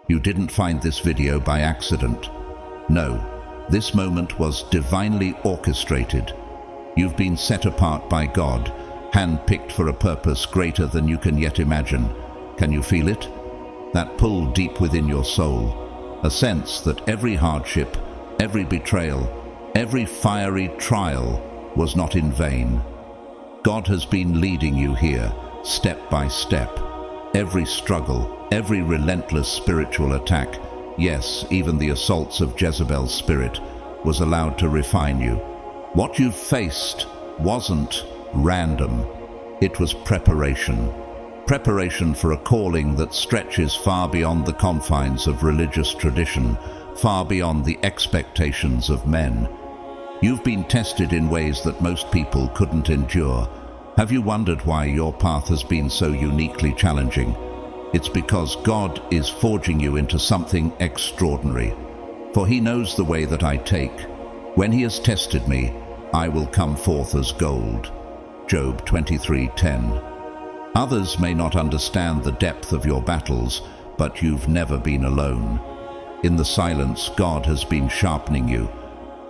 You didn't find this video by accident. No, this moment was divinely orchestrated. You've been set apart by God, handpicked for a purpose greater than you can yet imagine. Can you feel it? That pull deep within your soul, a sense that every hardship, every betrayal, every fiery trial was not in vain. God has been leading you here, step by step. Every struggle, every relentless spiritual attack, yes, even the assaults of Jezebel's spirit, was allowed to refine you. What you've faced wasn't random. It was preparation. Preparation for a calling that stretches far beyond the confines of religious tradition, far beyond the expectations of men. You've been tested in ways that most people couldn't endure. Have you wondered why your path has been so uniquely challenging? It's because God is forging you into something extraordinary. For He knows the way that I take. When He has tested me, I will come forth as gold. Job 23:10. Others may not understand the depth of your battles, but you've never been alone. In the silence, God has been sharpening you.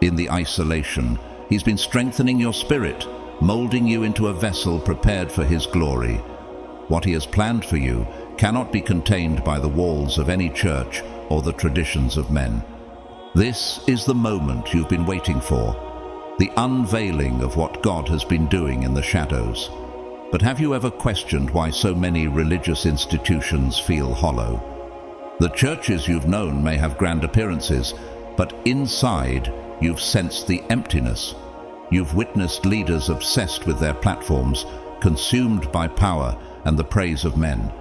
In the isolation, He's been strengthening your spirit, molding you into a vessel prepared for His glory. What He has planned for you cannot be contained by the walls of any church or the traditions of men. This is the moment you've been waiting for, the unveiling of what God has been doing in the shadows. But have you ever questioned why so many religious institutions feel hollow? The churches you've known may have grand appearances, but inside you've sensed the emptiness. You've witnessed leaders obsessed with their platforms, consumed by power and the praise of men.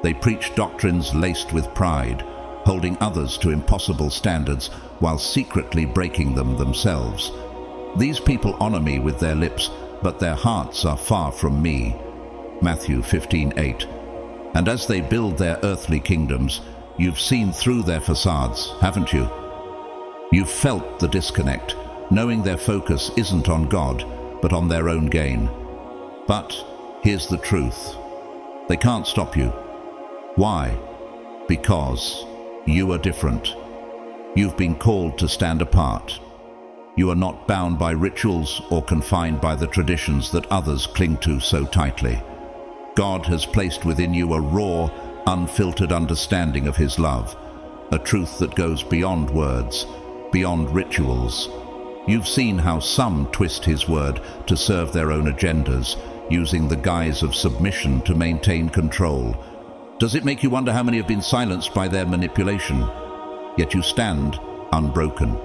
They preach doctrines laced with pride, holding others to impossible standards while secretly breaking them themselves. These people honor me with their lips, but their hearts are far from me. Matthew 15:8. And as they build their earthly kingdoms, you've seen through their facades, haven't you? You've felt the disconnect, knowing their focus isn't on God, but on their own gain. But here's the truth. They can't stop you. Why? Because you are different. You've been called to stand apart. You are not bound by rituals or confined by the traditions that others cling to so tightly. God has placed within you a raw, unfiltered understanding of His love, a truth that goes beyond words, beyond rituals. You've seen how some twist His word to serve their own agendas, using the guise of submission to maintain control. Does it make you wonder how many have been silenced by their manipulation? Yet you stand unbroken.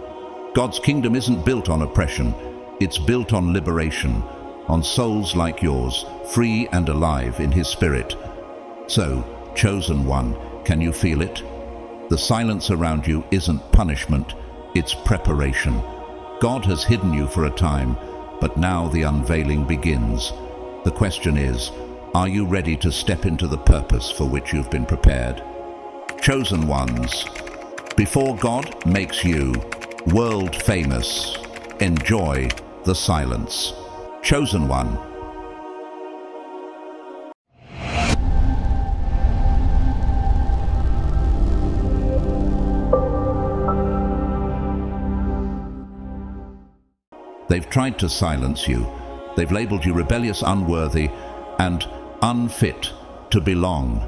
God's kingdom isn't built on oppression. It's built on liberation, on souls like yours, free and alive in His Spirit. So, chosen one, can you feel it? The silence around you isn't punishment, it's preparation. God has hidden you for a time, but now the unveiling begins. The question is, are you ready to step into the purpose for which you've been prepared? Chosen ones, before God makes you world famous, enjoy the silence. Chosen one. They've tried to silence you. They've labeled you rebellious, unworthy, and unfit to belong.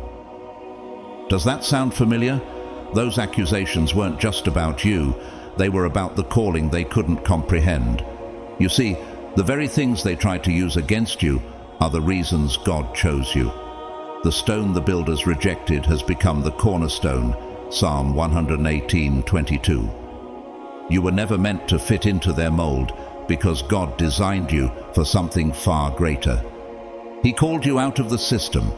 Does that sound familiar? Those accusations weren't just about you. They were about the calling they couldn't comprehend. You see, the very things they tried to use against you are the reasons God chose you. The stone the builders rejected has become the cornerstone, Psalm 118:22. You were never meant to fit into their mold because God designed you for something far greater. He called you out of the system,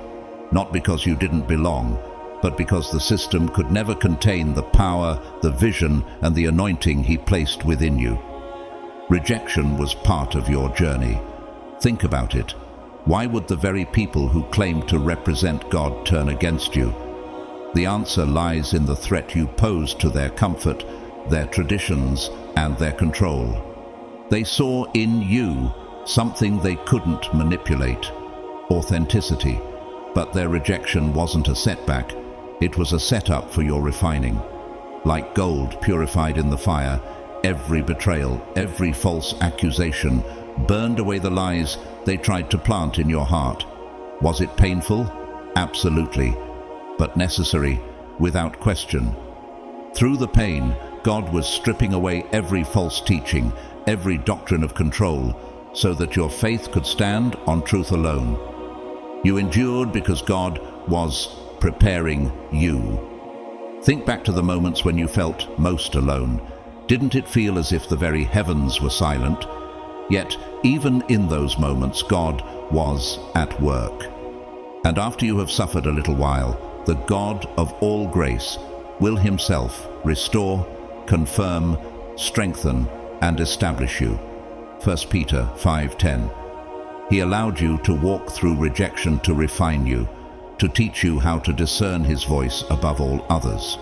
not because you didn't belong, but because the system could never contain the power, the vision, and the anointing He placed within you. Rejection was part of your journey. Think about it. Why would the very people who claim to represent God turn against you? The answer lies in the threat you pose to their comfort, their traditions, and their control. They saw in you something they couldn't manipulate, authenticity. But their rejection wasn't a setback, It was a setup for your refining. Like gold purified in the fire, every betrayal, every false accusation burned away the lies they tried to plant in your heart. Was it painful? Absolutely, but necessary, without question. Through the pain, God was stripping away every false teaching, every doctrine of control, so that your faith could stand on truth alone. You endured because God was preparing you. Think back to the moments when you felt most alone. Didn't it feel as if the very heavens were silent? Yet, even in those moments, God was at work. And after you have suffered a little while, the God of all grace will himself restore, confirm, strengthen, and establish you. 1 Peter 5:10. He allowed you to walk through rejection to refine you, to teach you how to discern his voice above all others.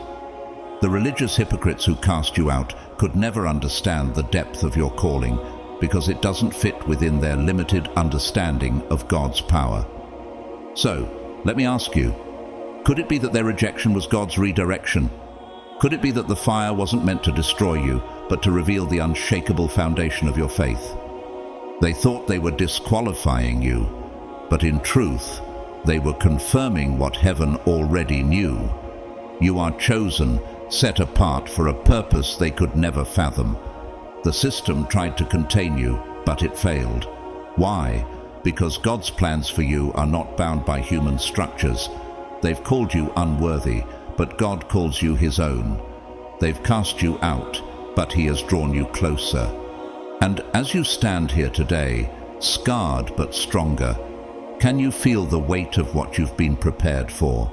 The religious hypocrites who cast you out could never understand the depth of your calling, because it doesn't fit within their limited understanding of God's power. So, let me ask you, could it be that their rejection was God's redirection? Could it be that the fire wasn't meant to destroy you, but to reveal the unshakable foundation of your faith? They thought they were disqualifying you, but in truth, they were confirming what heaven already knew. You are chosen, set apart for a purpose they could never fathom. The system tried to contain you, but it failed. Why? Because God's plans for you are not bound by human structures. They've called you unworthy, but God calls you his own. They've cast you out, but he has drawn you closer. And as you stand here today, scarred but stronger, can you feel the weight of what you've been prepared for?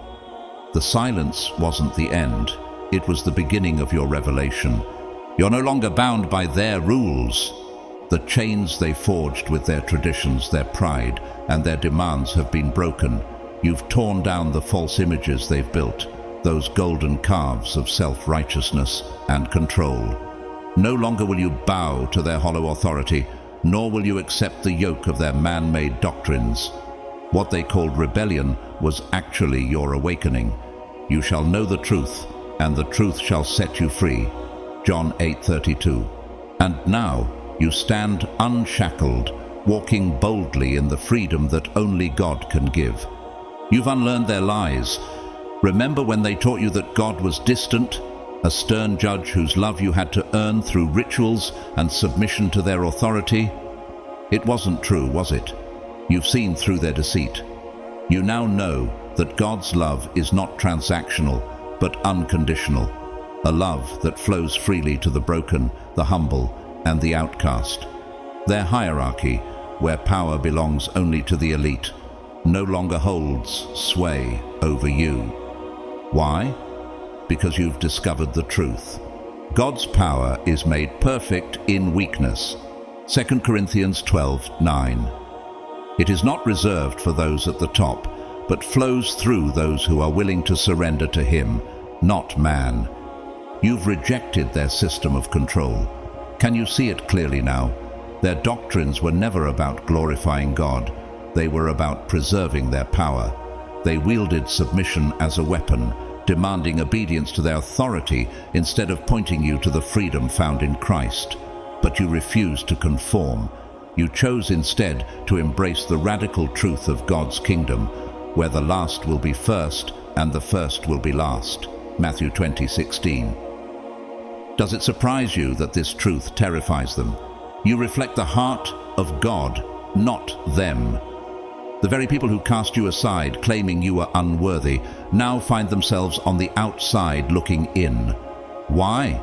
The silence wasn't the end. It was the beginning of your revelation. You're no longer bound by their rules. The chains they forged with their traditions, their pride, and their demands have been broken. You've torn down the false images they've built, those golden calves of self-righteousness and control. No longer will you bow to their hollow authority, nor will you accept the yoke of their man-made doctrines. What they called rebellion was actually your awakening. You shall know the truth, and the truth shall set you free. John 8:32. And now you stand unshackled, walking boldly in the freedom that only God can give. You've unlearned their lies. Remember when they taught you that God was distant, a stern judge whose love you had to earn through rituals and submission to their authority? It wasn't true, was it? You've seen through their deceit. You now know that God's love is not transactional, but unconditional, a love that flows freely to the broken, the humble, and the outcast. Their hierarchy, where power belongs only to the elite, no longer holds sway over you. Why? Because you've discovered the truth. God's power is made perfect in weakness. 2 Corinthians 12:9. It is not reserved for those at the top, but flows through those who are willing to surrender to him, not man. You've rejected their system of control. Can you see it clearly now? Their doctrines were never about glorifying God. They were about preserving their power. They wielded submission as a weapon, demanding obedience to their authority instead of pointing you to the freedom found in Christ. But you refused to conform. You chose instead to embrace the radical truth of God's kingdom, where the last will be first and the first will be last. Matthew 20:16. Does it surprise you that this truth terrifies them? You reflect the heart of God, not them. The very people who cast you aside, claiming you were unworthy, now find themselves on the outside looking in. Why?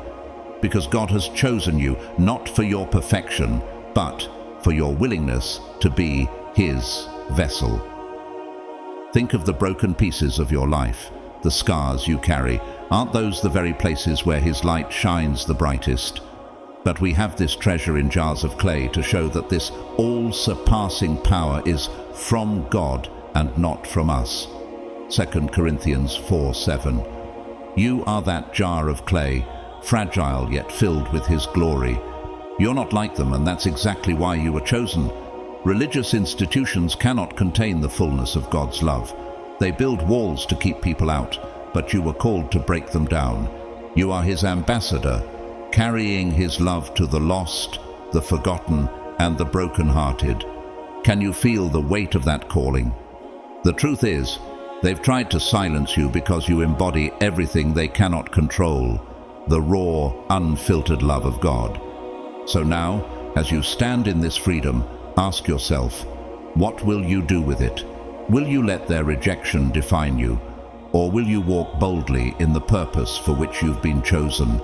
Because God has chosen you not for your perfection, but for your willingness to be his vessel. Think of the broken pieces of your life, the scars you carry. Aren't those the very places where his light shines the brightest? But we have this treasure in jars of clay to show that this all-surpassing power is from God and not from us. 2 Corinthians 4:7. You are that jar of clay, fragile yet filled with his glory. You're not like them, and that's exactly why you were chosen. Religious institutions cannot contain the fullness of God's love. They build walls to keep people out, but you were called to break them down. You are his ambassador, carrying his love to the lost, the forgotten, and the broken-hearted. Can you feel the weight of that calling? The truth is, they've tried to silence you because you embody everything they cannot control, the raw, unfiltered love of God. So now, as you stand in this freedom, ask yourself, what will you do with it? Will you let their rejection define you? Or will you walk boldly in the purpose for which you've been chosen?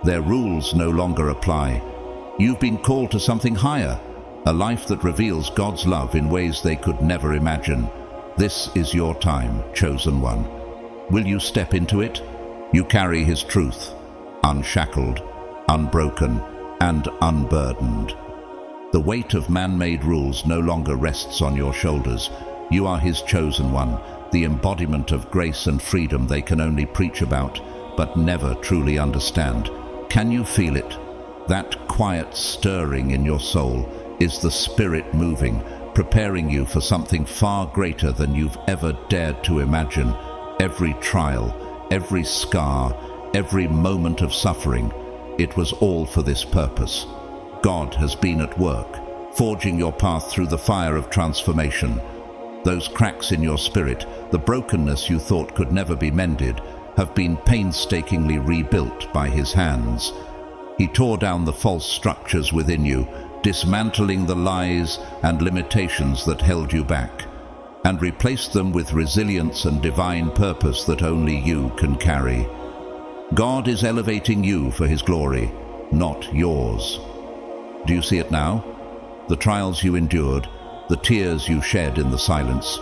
Their rules no longer apply. You've been called to something higher, a life that reveals God's love in ways they could never imagine. This is your time, chosen one. Will you step into it? You carry his truth, unshackled, unbroken, and unburdened. The weight of man-made rules no longer rests on your shoulders. You are his chosen one, the embodiment of grace and freedom they can only preach about, but never truly understand. Can you feel it? That quiet stirring in your soul is the Spirit moving, preparing you for something far greater than you've ever dared to imagine. Every trial, every scar, every moment of suffering, it was all for this purpose. God has been at work, forging your path through the fire of transformation. Those cracks in your spirit, the brokenness you thought could never be mended, have been painstakingly rebuilt by his hands. He tore down the false structures within you, dismantling the lies and limitations that held you back, and replaced them with resilience and divine purpose that only you can carry. God is elevating you for his glory, not yours. Do you see it now? The trials you endured, the tears you shed in the silence,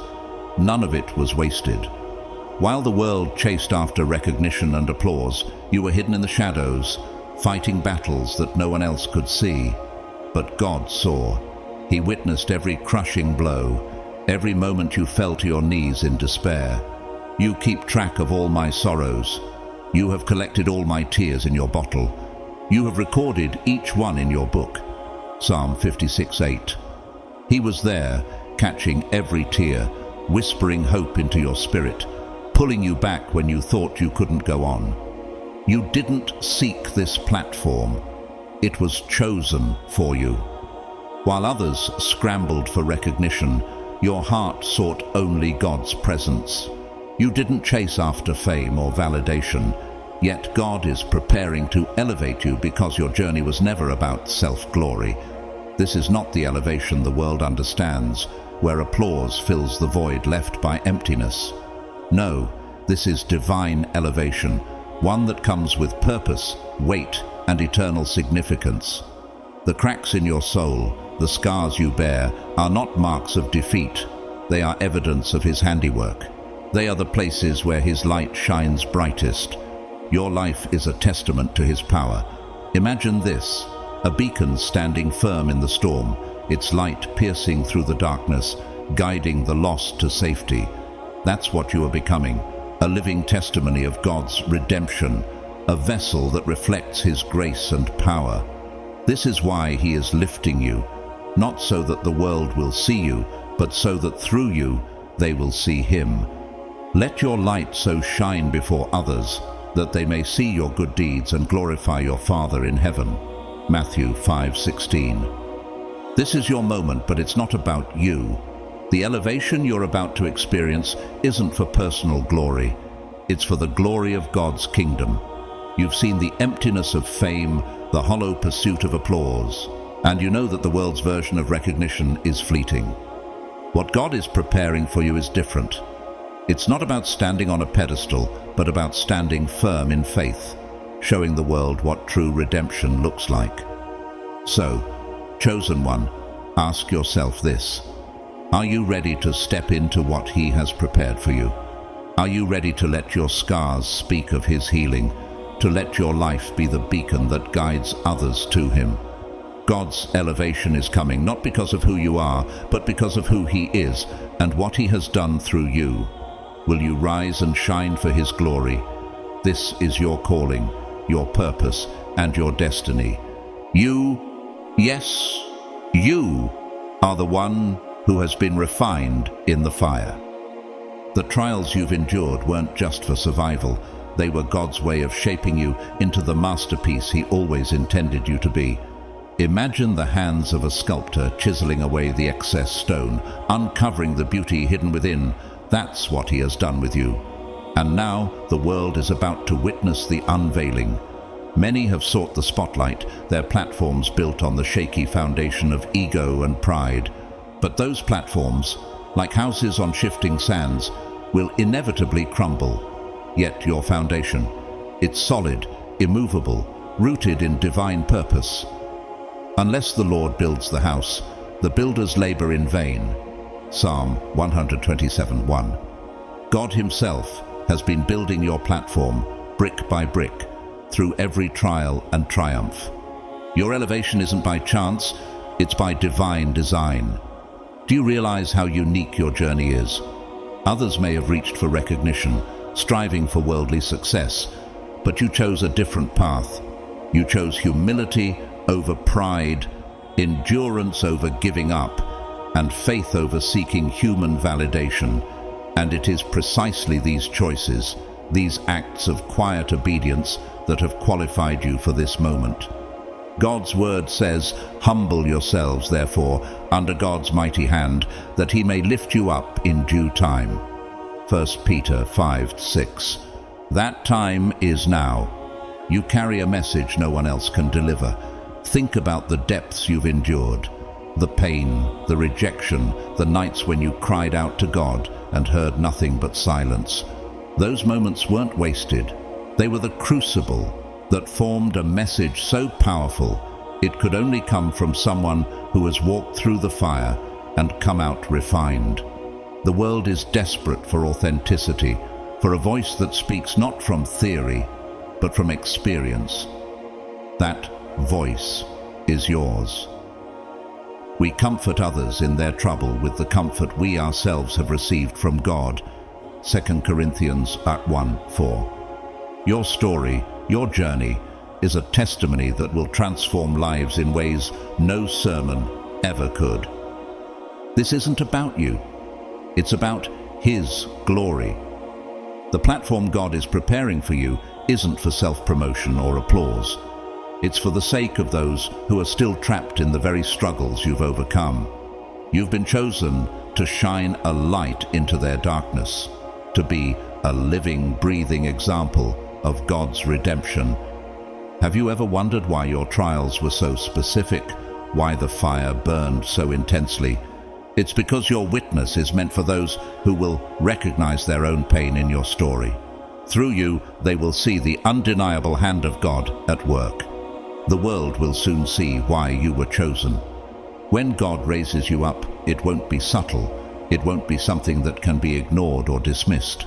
none of it was wasted. While the world chased after recognition and applause, you were hidden in the shadows, fighting battles that no one else could see. But God saw. He witnessed every crushing blow, every moment you fell to your knees in despair. You keep track of all my sorrows. You have collected all my tears in your bottle. You have recorded each one in your book. Psalm 56:8. He was there, catching every tear, whispering hope into your spirit, pulling you back when you thought you couldn't go on. You didn't seek this platform. It was chosen for you. While others scrambled for recognition, your heart sought only God's presence. You didn't chase after fame or validation, yet God is preparing to elevate you because your journey was never about self-glory. This is not the elevation the world understands, where applause fills the void left by emptiness. No, this is divine elevation, one that comes with purpose, weight, and eternal significance. The cracks in your soul, the scars you bear, are not marks of defeat. They are evidence of his handiwork. They are the places where his light shines brightest. Your life is a testament to his power. Imagine this, a beacon standing firm in the storm, its light piercing through the darkness, guiding the lost to safety. That's what you are becoming, a living testimony of God's redemption, a vessel that reflects his grace and power. This is why he is lifting you, not so that the world will see you, but so that through you they will see him. Let your light so shine before others that they may see your good deeds and glorify your Father in heaven. Matthew 5:16. This is your moment, but it's not about you. The elevation you're about to experience isn't for personal glory. It's for the glory of God's kingdom. You've seen the emptiness of fame, the hollow pursuit of applause, and you know that the world's version of recognition is fleeting. What God is preparing for you is different. It's not about standing on a pedestal, but about standing firm in faith, showing the world what true redemption looks like. So, chosen one, ask yourself this. Are you ready to step into what he has prepared for you? Are you ready to let your scars speak of his healing, to let your life be the beacon that guides others to him? God's elevation is coming, not because of who you are, but because of who he is and what he has done through you. Will you rise and shine for his glory? This is your calling, your purpose, and your destiny. You, yes, you, are the one who has been refined in the fire. The trials you've endured weren't just for survival. They were God's way of shaping you into the masterpiece He always intended you to be. Imagine the hands of a sculptor chiseling away the excess stone, uncovering the beauty hidden within. That's what He has done with you. And now the world is about to witness the unveiling. Many have sought the spotlight, their platforms built on the shaky foundation of ego and pride. But those platforms, like houses on shifting sands, will inevitably crumble. Yet your foundation, it's solid, immovable, rooted in divine purpose. Unless the Lord builds the house, the builders labor in vain. Psalm 127:1. God Himself has been building your platform, brick by brick, through every trial and triumph. Your elevation isn't by chance, it's by divine design. Do you realize how unique your journey is? Others may have reached for recognition, striving for worldly success, but you chose a different path. You chose humility over pride, endurance over giving up, and faith over seeking human validation. And it is precisely these choices, these acts of quiet obedience, that have qualified you for this moment. God's word says, "Humble yourselves, therefore, under God's mighty hand, that He may lift you up in due time." 1 Peter 5:6. That time is now. You carry a message no one else can deliver. Think about the depths you've endured, the pain, the rejection, the nights when you cried out to God and heard nothing but silence. Those moments weren't wasted. They were the crucible that formed a message so powerful it could only come from someone who has walked through the fire and come out refined. The world is desperate for authenticity, for a voice that speaks not from theory, but from experience. That voice is yours. We comfort others in their trouble with the comfort we ourselves have received from God. 2 Corinthians 1:4. Your story, your journey, is a testimony that will transform lives in ways no sermon ever could. This isn't about you. It's about His glory. The platform God is preparing for you isn't for self-promotion or applause. It's for the sake of those who are still trapped in the very struggles you've overcome. You've been chosen to shine a light into their darkness, to be a living, breathing example of God's redemption. Have you ever wondered why your trials were so specific, why the fire burned so intensely? It's because your witness is meant for those who will recognize their own pain in your story. Through you, they will see the undeniable hand of God at work. The world will soon see why you were chosen. When God raises you up, it won't be subtle. It won't be something that can be ignored or dismissed.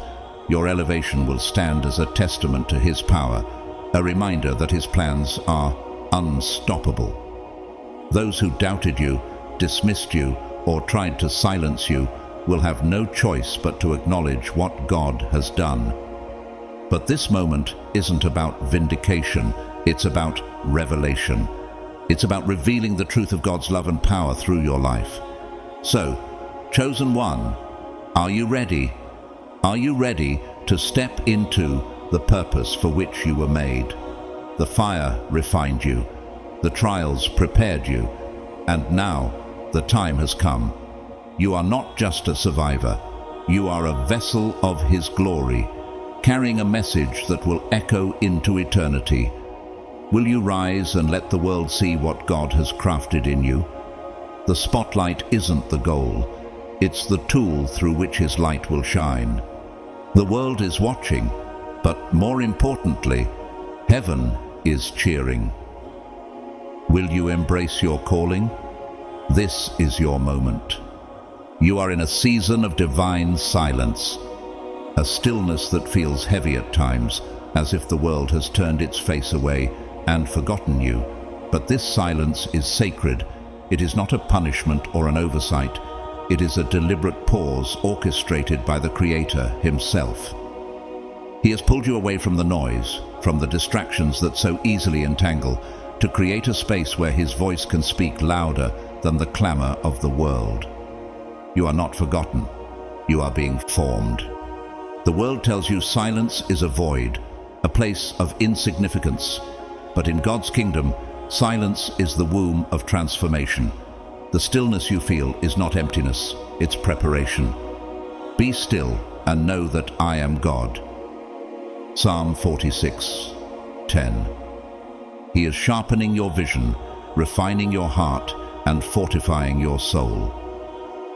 Your elevation will stand as a testament to His power, a reminder that His plans are unstoppable. Those who doubted you, dismissed you, or tried to silence you will have no choice but to acknowledge what God has done. But this moment isn't about vindication, it's about revelation. It's about revealing the truth of God's love and power through your life. So, chosen one, are you ready? Are you ready to step into the purpose for which you were made? The fire refined you, the trials prepared you, and now the time has come. You are not just a survivor, you are a vessel of His glory, carrying a message that will echo into eternity. Will you rise and let the world see what God has crafted in you? The spotlight isn't the goal, it's the tool through which His light will shine. The world is watching, but more importantly, heaven is cheering. Will you embrace your calling? This is your moment. You are in a season of divine silence, a stillness that feels heavy at times, as if the world has turned its face away and forgotten you. But this silence is sacred. It is not a punishment or an oversight. It is a deliberate pause orchestrated by the Creator Himself. He has pulled you away from the noise, from the distractions that so easily entangle, to create a space where His voice can speak louder than the clamor of the world. You are not forgotten. You are being formed. The world tells you silence is a void, a place of insignificance. But in God's kingdom, silence is the womb of transformation. The stillness you feel is not emptiness, it's preparation. Be still and know that I am God. Psalm 46:10. He is sharpening your vision, refining your heart, and fortifying your soul.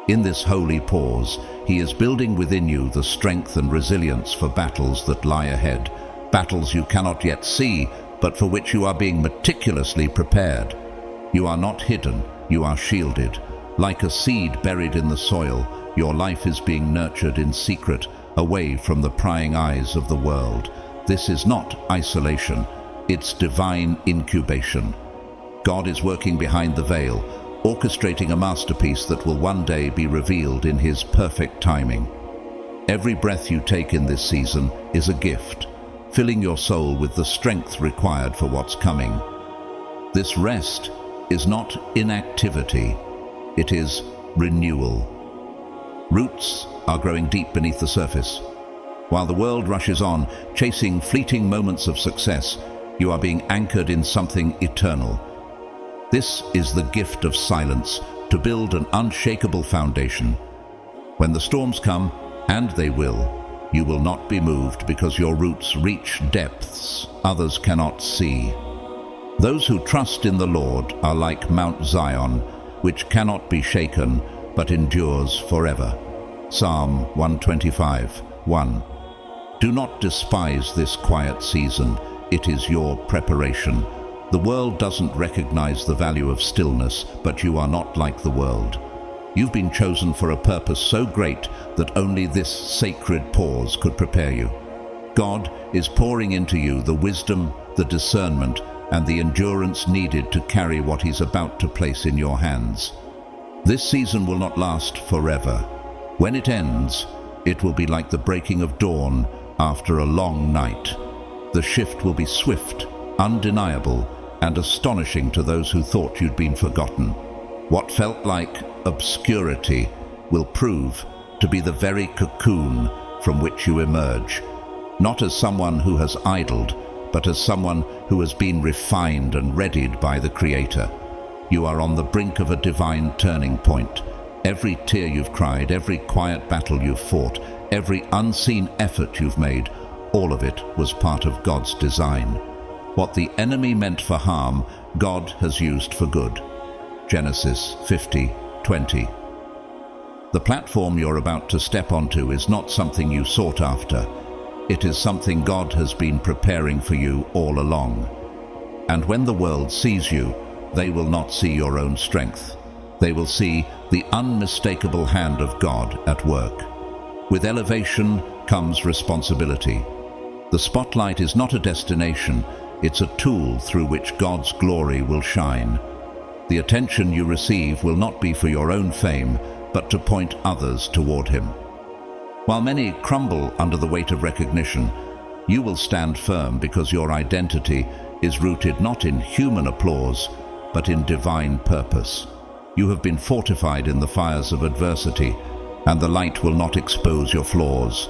In this holy pause, He is building within you the strength and resilience for battles that lie ahead, battles you cannot yet see, but for which you are being meticulously prepared. You are not hidden, you are shielded. Like a seed buried in the soil, your life is being nurtured in secret, away from the prying eyes of the world. This is not isolation, it's divine incubation. God is working behind the veil, orchestrating a masterpiece that will one day be revealed in His perfect timing. Every breath you take in this season is a gift, filling your soul with the strength required for what's coming. This rest is not inactivity, it is renewal. Roots are growing deep beneath the surface. While the world rushes on, chasing fleeting moments of success, you are being anchored in something eternal. This is the gift of silence, to build an unshakable foundation. When the storms come, and they will, you will not be moved because your roots reach depths others cannot see. Those who trust in the Lord are like Mount Zion, which cannot be shaken but endures forever. Psalm 125:1. Do not despise this quiet season. It is your preparation. The world doesn't recognize the value of stillness, but you are not like the world. You've been chosen for a purpose so great that only this sacred pause could prepare you. God is pouring into you the wisdom, the discernment, and the endurance needed to carry what He's about to place in your hands. This season will not last forever. When it ends, it will be like the breaking of dawn after a long night. The shift will be swift, undeniable, and astonishing to those who thought you'd been forgotten. What felt like obscurity will prove to be the very cocoon from which you emerge, not as someone who has idled, but as someone who has been refined and readied by the Creator. You are on the brink of a divine turning point. Every tear you've cried, every quiet battle you've fought, every unseen effort you've made, all of it was part of God's design. What the enemy meant for harm, God has used for good. Genesis 50:20. The platform you're about to step onto is not something you sought after. It is something God has been preparing for you all along. And when the world sees you, they will not see your own strength. They will see the unmistakable hand of God at work. With elevation comes responsibility. The spotlight is not a destination, it's a tool through which God's glory will shine. The attention you receive will not be for your own fame, but to point others toward Him. While many crumble under the weight of recognition, you will stand firm because your identity is rooted not in human applause, but in divine purpose. You have been fortified in the fires of adversity, and the light will not expose your flaws.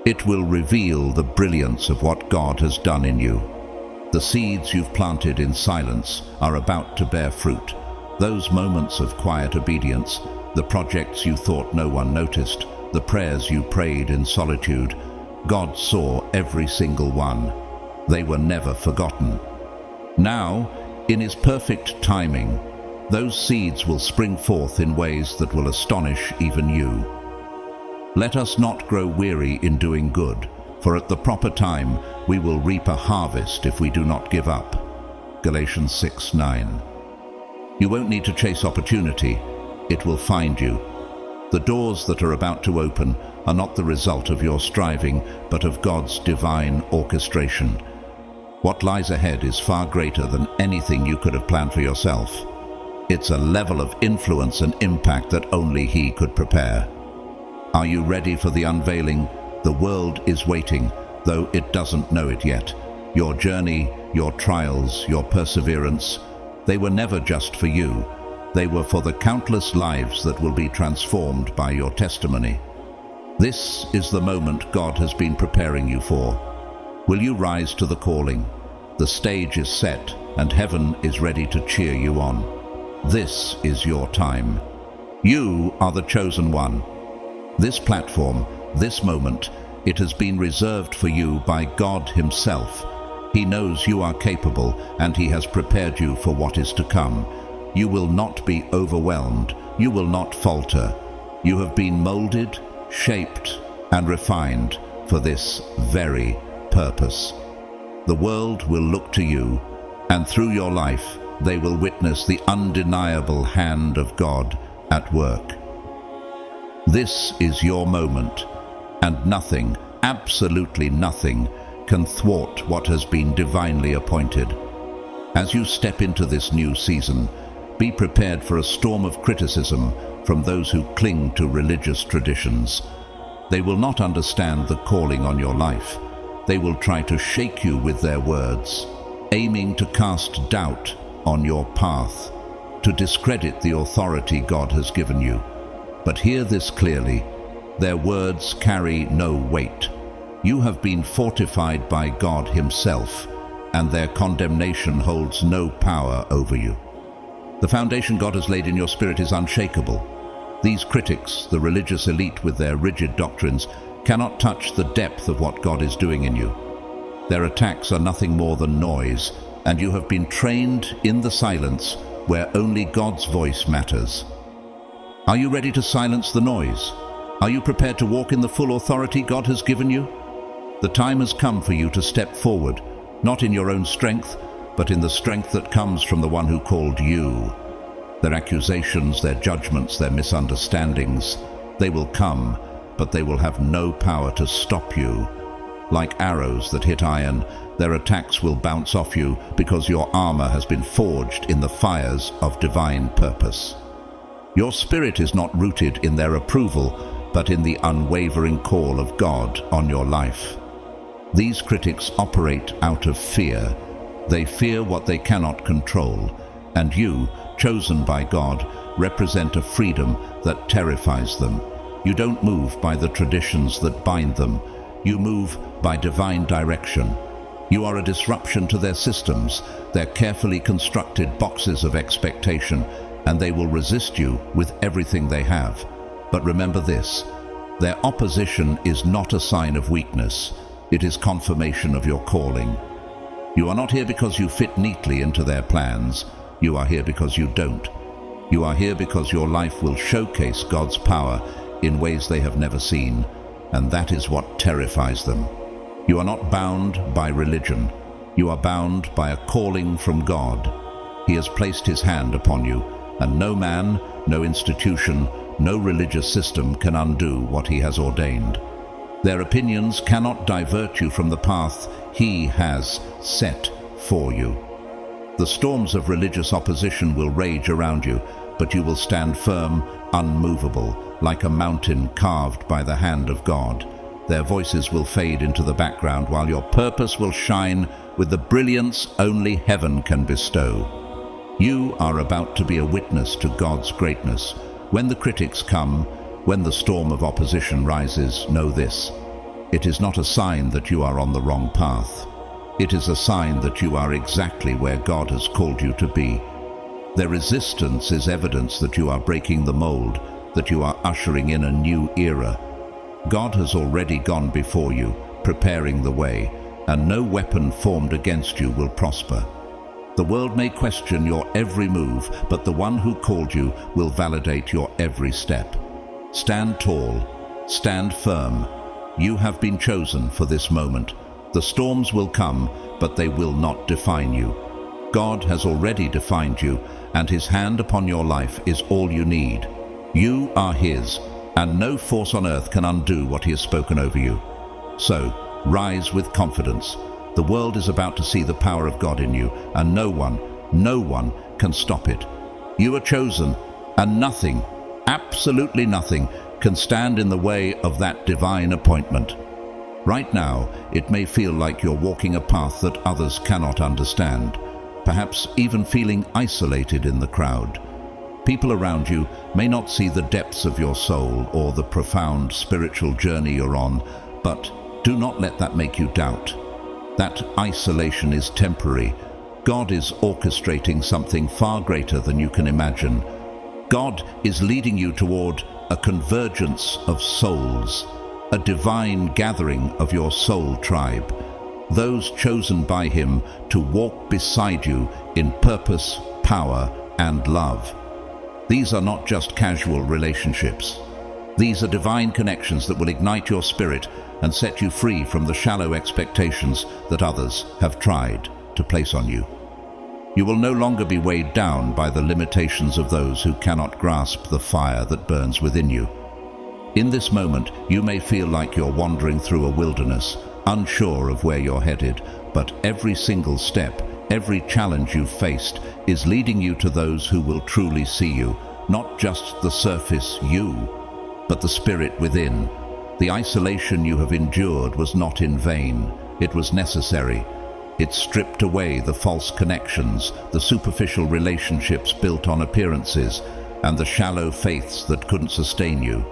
It will reveal the brilliance of what God has done in you. The seeds you've planted in silence are about to bear fruit. Those moments of quiet obedience, the projects you thought no one noticed, the prayers you prayed in solitude, God saw every single one. They were never forgotten. Now, in His perfect timing, those seeds will spring forth in ways that will astonish even you. Let us not grow weary in doing good, for at the proper time we will reap a harvest if we do not give up. Galatians 6:9. You won't need to chase opportunity, it will find you. The doors that are about to open are not the result of your striving, but of God's divine orchestration. What lies ahead is far greater than anything you could have planned for yourself. It's a level of influence and impact that only He could prepare. Are you ready for the unveiling? The world is waiting, though it doesn't know it yet. Your journey, your trials, your perseverance, they were never just for you. They were for the countless lives that will be transformed by your testimony. This is the moment God has been preparing you for. Will you rise to the calling? The stage is set, and heaven is ready to cheer you on. This is your time. You are the chosen one. This platform, this moment, it has been reserved for you by God Himself. He knows you are capable, and He has prepared you for what is to come. You will not be overwhelmed. You will not falter. You have been molded, shaped, and refined for this very purpose. The world will look to you, and through your life, they will witness the undeniable hand of God at work. This is your moment, and nothing, absolutely nothing, can thwart what has been divinely appointed. As you step into this new season, be prepared for a storm of criticism from those who cling to religious traditions. They will not understand the calling on your life. They will try to shake you with their words, aiming to cast doubt on your path, to discredit the authority God has given you. But hear this clearly: their words carry no weight. You have been fortified by God Himself, and their condemnation holds no power over you. The foundation God has laid in your spirit is unshakable. These critics, the religious elite with their rigid doctrines, cannot touch the depth of what God is doing in you. Their attacks are nothing more than noise, and you have been trained in the silence where only God's voice matters. Are you ready to silence the noise? Are you prepared to walk in the full authority God has given you? The time has come for you to step forward, not in your own strength, but in the strength that comes from the one who called you. Their accusations, their judgments, their misunderstandings, they will come, but they will have no power to stop you. Like arrows that hit iron, their attacks will bounce off you because your armor has been forged in the fires of divine purpose. Your spirit is not rooted in their approval, but in the unwavering call of God on your life. These critics operate out of fear. They fear what they cannot control, and you, chosen by God, represent a freedom that terrifies them. You don't move by the traditions that bind them. You move by divine direction. You are a disruption to their systems, their carefully constructed boxes of expectation, and they will resist you with everything they have. But remember this: their opposition is not a sign of weakness. It is confirmation of your calling. You are not here because you fit neatly into their plans. You are here because you don't. You are here because your life will showcase God's power in ways they have never seen, and that is what terrifies them. You are not bound by religion. You are bound by a calling from God. He has placed His hand upon you, and no man, no institution, no religious system can undo what He has ordained. Their opinions cannot divert you from the path He has set for you. The storms of religious opposition will rage around you, but you will stand firm, unmovable, like a mountain carved by the hand of God. Their voices will fade into the background while your purpose will shine with the brilliance only heaven can bestow. You are about to be a witness to God's greatness. When the critics come, when the storm of opposition rises, know this: it is not a sign that you are on the wrong path. It is a sign that you are exactly where God has called you to be. Their resistance is evidence that you are breaking the mold, that you are ushering in a new era. God has already gone before you, preparing the way, and no weapon formed against you will prosper. The world may question your every move, but the one who called you will validate your every step. Stand tall, stand firm. You have been chosen for this moment. The storms will come, but they will not define you. God has already defined you, and His hand upon your life is all you need. You are His, and no force on earth can undo what He has spoken over you. So, rise with confidence. The world is about to see the power of God in you, and no one can stop it. You are chosen, and nothing, absolutely nothing, can stand in the way of that divine appointment. Right now, it may feel like you're walking a path that others cannot understand, perhaps even feeling isolated in the crowd. People around you may not see the depths of your soul or the profound spiritual journey you're on, but do not let that make you doubt. That isolation is temporary. God is orchestrating something far greater than you can imagine. God is leading you toward a convergence of souls, a divine gathering of your soul tribe, those chosen by Him to walk beside you in purpose, power, and love. These are not just casual relationships. These are divine connections that will ignite your spirit and set you free from the shallow expectations that others have tried to place on you. You will no longer be weighed down by the limitations of those who cannot grasp the fire that burns within you. In this moment, you may feel like you're wandering through a wilderness, unsure of where you're headed, but every single step, every challenge you've faced is leading you to those who will truly see you, not just the surface you, but the spirit within. The isolation you have endured was not in vain. It was necessary. It stripped away the false connections, the superficial relationships built on appearances, and the shallow faiths that couldn't sustain you.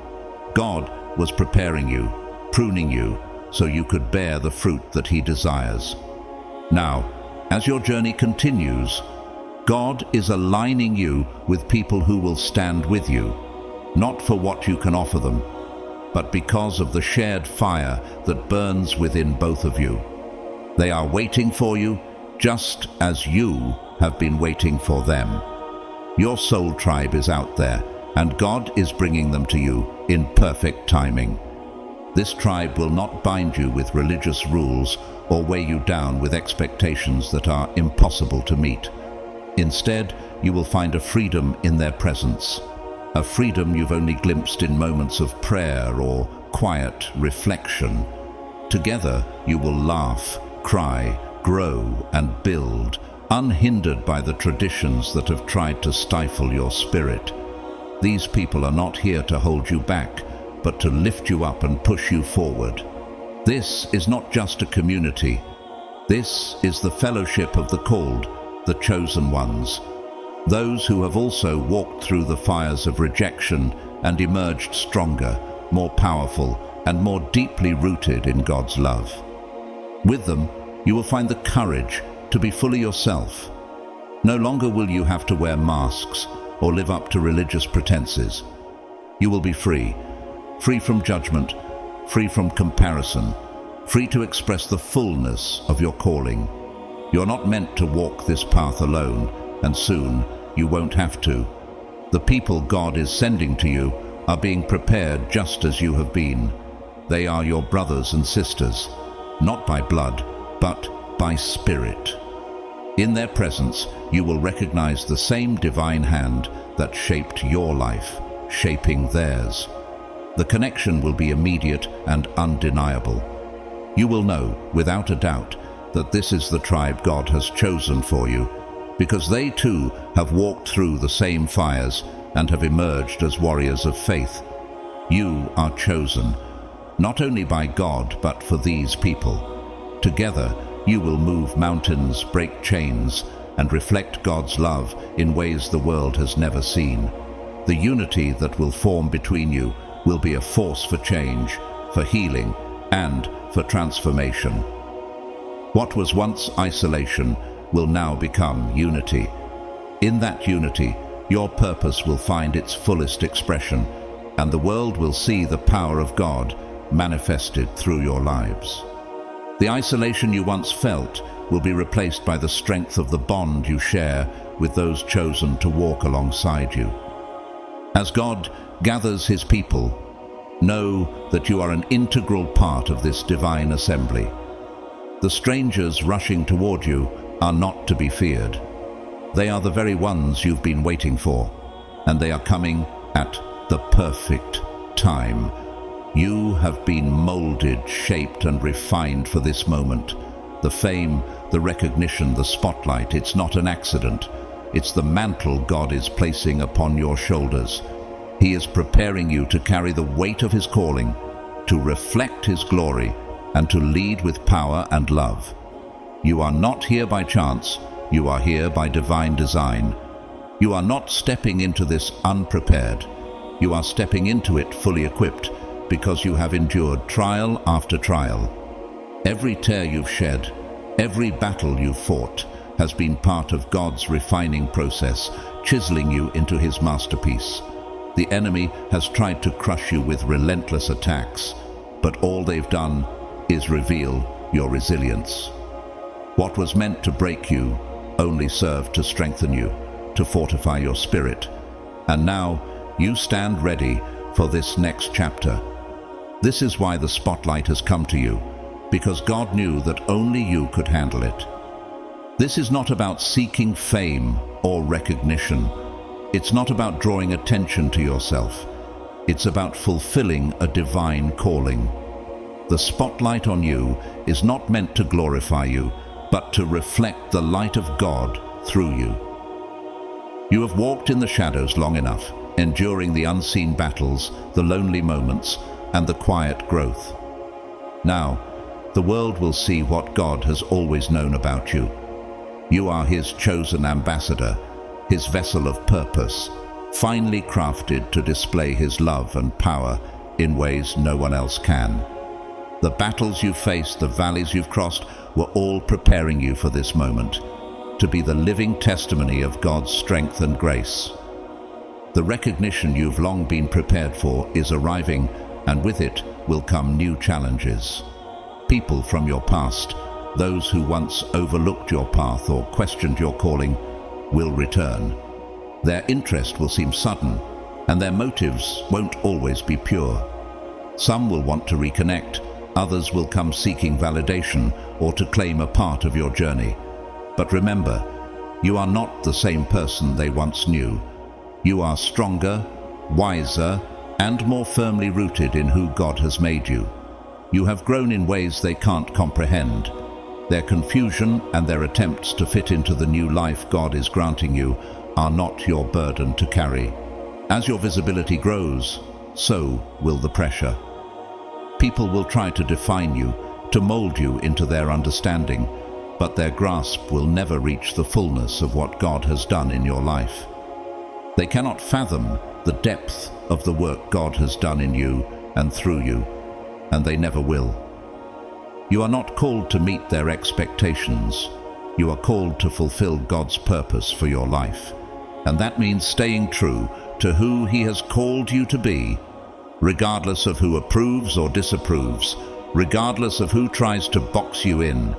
God was preparing you, pruning you, so you could bear the fruit that He desires. Now, as your journey continues, God is aligning you with people who will stand with you, not for what you can offer them, but because of the shared fire that burns within both of you. They are waiting for you, just as you have been waiting for them. Your soul tribe is out there, and God is bringing them to you in perfect timing. This tribe will not bind you with religious rules or weigh you down with expectations that are impossible to meet. Instead, you will find a freedom in their presence, a freedom you've only glimpsed in moments of prayer or quiet reflection. Together, you will laugh, cry, grow, and build, unhindered by the traditions that have tried to stifle your spirit. These people are not here to hold you back, but to lift you up and push you forward. This is not just a community. This is the fellowship of the called, the chosen ones, those who have also walked through the fires of rejection and emerged stronger, more powerful, and more deeply rooted in God's love. With them, you will find the courage to be fully yourself. No longer will you have to wear masks or live up to religious pretenses. You will be free, free from judgment, free from comparison, free to express the fullness of your calling. You're not meant to walk this path alone, and soon you won't have to. The people God is sending to you are being prepared just as you have been. They are your brothers and sisters, not by blood, but by spirit. In their presence, you will recognize the same divine hand that shaped your life, shaping theirs. The connection will be immediate and undeniable. You will know, without a doubt, that this is the tribe God has chosen for you, because they too have walked through the same fires and have emerged as warriors of faith. You are chosen, not only by God, but for these people. Together, you will move mountains, break chains, and reflect God's love in ways the world has never seen. The unity that will form between you will be a force for change, for healing, and for transformation. What was once isolation will now become unity. In that unity, your purpose will find its fullest expression, and the world will see the power of God manifested through your lives. The isolation you once felt will be replaced by the strength of the bond you share with those chosen to walk alongside you. As God gathers His people, know that you are an integral part of this divine assembly. The strangers rushing toward you are not to be feared. They are the very ones you've been waiting for, and they are coming at the perfect time. You have been molded, shaped, and refined for this moment. The fame, the recognition, the spotlight, it's not an accident. It's the mantle God is placing upon your shoulders. He is preparing you to carry the weight of His calling, to reflect His glory, and to lead with power and love. You are not here by chance. You are here by divine design. You are not stepping into this unprepared. You are stepping into it fully equipped because you have endured trial after trial. Every tear you've shed, every battle you've fought has been part of God's refining process, chiseling you into His masterpiece. The enemy has tried to crush you with relentless attacks, but all they've done is reveal your resilience. What was meant to break you only served to strengthen you, to fortify your spirit. And now you stand ready for this next chapter. This is why the spotlight has come to you, because God knew that only you could handle it. This is not about seeking fame or recognition. It's not about drawing attention to yourself. It's about fulfilling a divine calling. The spotlight on you is not meant to glorify you, but to reflect the light of God through you. You have walked in the shadows long enough, enduring the unseen battles, the lonely moments, and the quiet growth. Now, the world will see what God has always known about you. You are His chosen ambassador, His vessel of purpose, finely crafted to display His love and power in ways no one else can. The battles you've faced, the valleys you've crossed, were all preparing you for this moment, to be the living testimony of God's strength and grace. The recognition you've long been prepared for is arriving, and with it will come new challenges. People from your past, those who once overlooked your path or questioned your calling, will return. Their interest will seem sudden, and their motives won't always be pure. Some will want to reconnect, others will come seeking validation or to claim a part of your journey. But remember, you are not the same person they once knew. You are stronger, wiser, and more firmly rooted in who God has made you. You have grown in ways they can't comprehend. Their confusion and their attempts to fit into the new life God is granting you are not your burden to carry. As your visibility grows, so will the pressure. People will try to define you, to mold you into their understanding, but their grasp will never reach the fullness of what God has done in your life. They cannot fathom the depth of the work God has done in you and through you, and they never will. You are not called to meet their expectations. You are called to fulfill God's purpose for your life, and that means staying true to who He has called you to be, regardless of who approves or disapproves, regardless of who tries to box you in.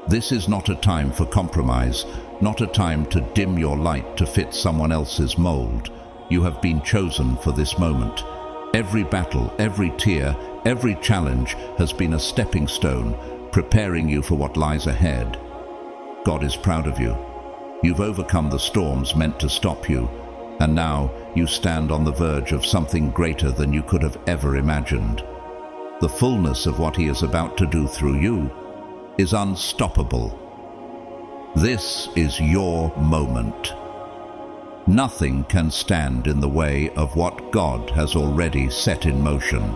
This is not a time for compromise, not a time to dim your light to fit someone else's mold. You have been chosen for this moment. Every battle, every tear, every challenge has been a stepping stone, preparing you for what lies ahead. God is proud of you. You've overcome the storms meant to stop you, and now you stand on the verge of something greater than you could have ever imagined. The fullness of what He is about to do through you is unstoppable. This is your moment. Nothing can stand in the way of what God has already set in motion.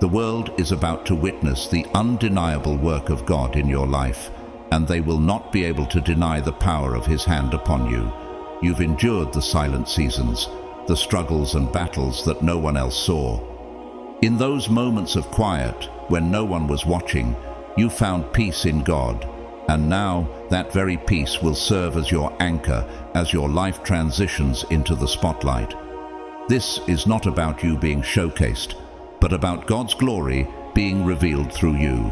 The world is about to witness the undeniable work of God in your life, and they will not be able to deny the power of His hand upon you. You've endured the silent seasons, the struggles and battles that no one else saw. In those moments of quiet, when no one was watching, you found peace in God, and now that very peace will serve as your anchor as your life transitions into the spotlight. This is not about you being showcased, but about God's glory being revealed through you.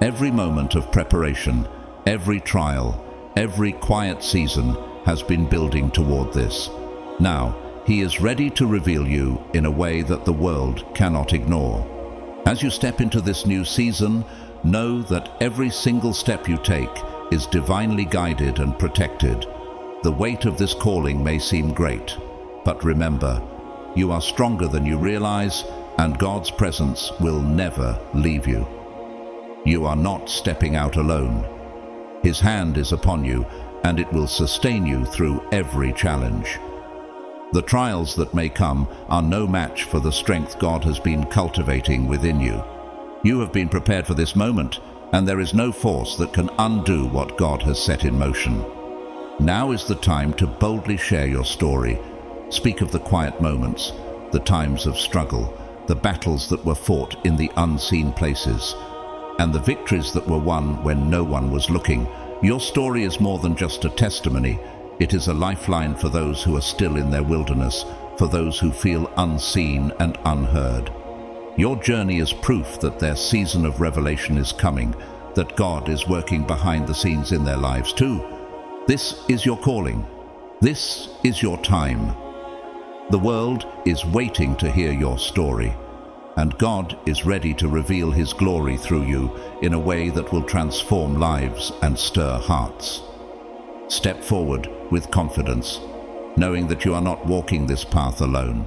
Every moment of preparation, every trial, every quiet season has been building toward this. Now, He is ready to reveal you in a way that the world cannot ignore. As you step into this new season, know that every single step you take is divinely guided and protected. The weight of this calling may seem great, but remember, you are stronger than you realize, and God's presence will never leave you. You are not stepping out alone. His hand is upon you, and it will sustain you through every challenge. The trials that may come are no match for the strength God has been cultivating within you. You have been prepared for this moment, and there is no force that can undo what God has set in motion. Now is the time to boldly share your story. Speak of the quiet moments, the times of struggle, the battles that were fought in the unseen places, and the victories that were won when no one was looking. Your story is more than just a testimony. It is a lifeline for those who are still in their wilderness, for those who feel unseen and unheard. Your journey is proof that their season of revelation is coming, that God is working behind the scenes in their lives too. This is your calling. This is your time. The world is waiting to hear your story, and God is ready to reveal His glory through you in a way that will transform lives and stir hearts. Step forward with confidence, knowing that you are not walking this path alone.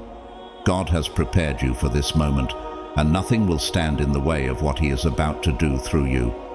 God has prepared you for this moment, and nothing will stand in the way of what He is about to do through you.